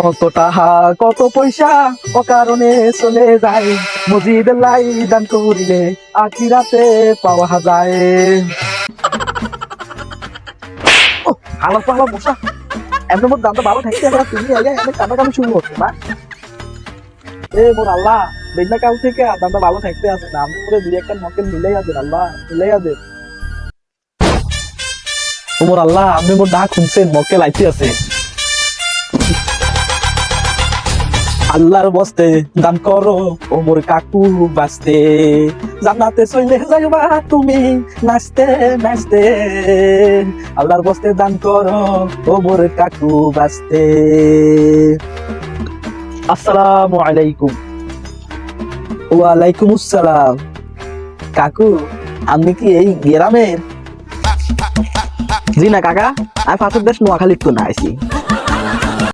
কত টাকা কত পয়সা অকারণে চলে যায়, মসজিদের লাই দান করিলে আখিরাতে পাওয়া যায়। হালো পালো মশা, এমন মোর দামটা ভালো থাকতে হবে, তুমি আগে এমন কাটাকাটি শুরু হচ্ছে না। এ মোর আল্লাহ, দেখনা কাল থেকে দামটা ভালো থাকতে আছে না, আমি করে দুই একটা মক্কেল মিলাই আছেন, আল্লাহ মিলাই আছেন। ও মোর আল্লাহ, আপনি মোর ডাক শুনছেন, মক্কেল আইতে আছে। আল্লাহর বস্তে দান করো ও মোর কাকু বাঁচতে, জান্নাতে চলে যাইবা তুমি নাচতে নাচতে। আল্লাহর বস্তে দান করো ও মোর কাকু বাঁচতে। আসসালামু আলাইকুম। ওয়ালাইকুম আসসালাম। কাকু, আপনি কি এই গ্রামের? জি না কাকা, আমি পাশের দেশ নোয়াখালীর তো না আইছি।